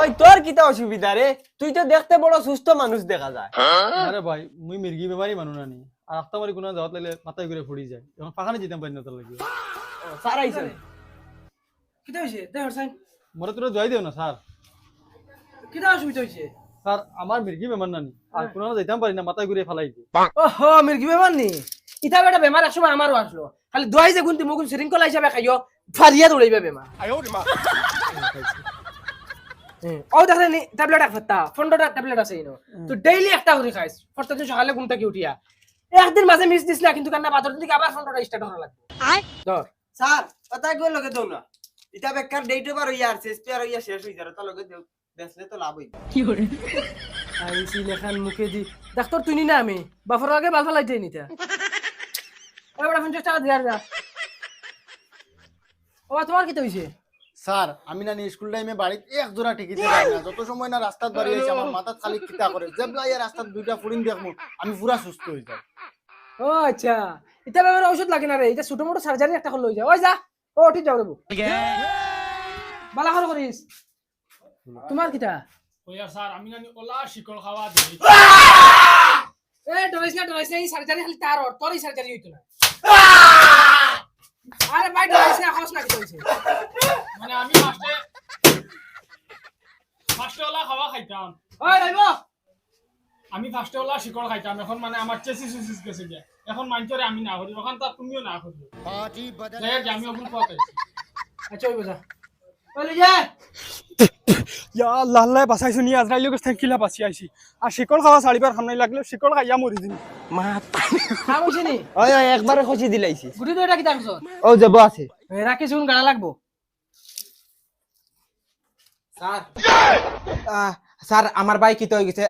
ওই তোর কিতা অসুবিধা রে? তুই তো দেখতে বড় সুস্থ মানুষ দেখা যায়। আরে ভাই মুই মির্গি বেমারি মানুষ নানি আর আস্তামারি কোনো যাওয়াত লাগলে মাথায় ঘুরে ফুড়ি যায় এখন পাখানে যেতাম পারি না তার লাগে স্যার আইছে। কিতা হইছে দেহর সাইন মরে তোরা জয় দেও না স্যার। কিতা অসুবিধা হইছে? স্যার আমার মির্গি বেমার নানি আর কোনো যাইতাম পারি না মাথায় ঘুরে ফেলাই দিয়ে ওহো মির্গি বেমার নি ইতা বেটা বেমার একসময় আমারও আসলো খালি দোয়াই যে গুনতি মুগুন শৃঙ্খলা হিসাবে খাইও ফারিয়া দৌড়াইবে বেমার ও দেখলে নি ট্যাবলেট এক ফত্তা 15টা ট্যাবলেট আছে ইনো তো ডেইলি একটা করে খাইস প্রত্যেকদিন সকালে ঘুম থেকে উঠিয়া একদিন মাঝে মিস দিস না কিন্তু কান্না বাদর দিকে আবার 15টা স্টার্ট করা লাগবে ধর স্যার কথা কই লগে দাও না। ইটা বেকার ডেটে বার হইয়া আর শেষ পেয়ার হইয়া শেষ হই যাবে তো লগে দেও বেসলে তো লাভ হইবে। আইসি লেখান মুখে দি ডাক্তার তুই নি না আমি বাফর আগে বাল ফালাই দেই নিতা এবারে 50 টাকা দিয়ার যা ও তোমার কি হইছে? স্যার আমি না স্কুল টাইমে বাড়িতে এক জোড়া টিকিট পাই না যত সময় না রাস্তাত বাড়ি আইছে আমার মাথা খালি কিতা করে যেবলা ইয়া রাস্তাত দুইটা ফুরিন দেখমু আমি পুরা সুস্থ হই যাই। ও আচ্ছা এটা ব্যাপারে ঔষধ লাগে না রে এটা ছোট মোটো সার্জারি একটা হল লই যা ওই যা ও ঠিক যাও রে বউ বালা করে করিস তোমার কিটা ওয়া স্যার আমি জানি ওলা শিকল খাওয়া দিই এ ডরাইস না এই সার্জারি খালি তার ওর তোরই সার্জারি হইতো না আরে ভাই ডরাইস না খরচ না কি হইছে মানে আমি ফার্স্টে ওলা খাওয়া খাইতাম ওই রাইবো আমি ফার্স্টে ওলা শিকল খাইতাম এখন মানে আমার চেসিস গেছে গে এখন মাইনতরে আমি না করি এখন তা তুমিও না করি যাই আমি ওগুলো পাইছি আচ্ছা ওই বুঝা ওই লই যা ইয়া আল্লাহ আল্লাহ বাঁচাইছো নি আজরাইলের কাছ থেকে কিলা বাঁচি আইছি আর শিকল খাওয়া ছাড়িবার খাম নাই লাগলে শিকল খাইয়া মরি দিন খাম হইছে নি ওই ওই একবারে খসি দিলাইছি। গুটি তো এটা কি দেখছ ও যাব আছে। রাখিস কোন গাড়া লাগবো স্যার স্যার আমার ভাই কি তো হয়ে গেছে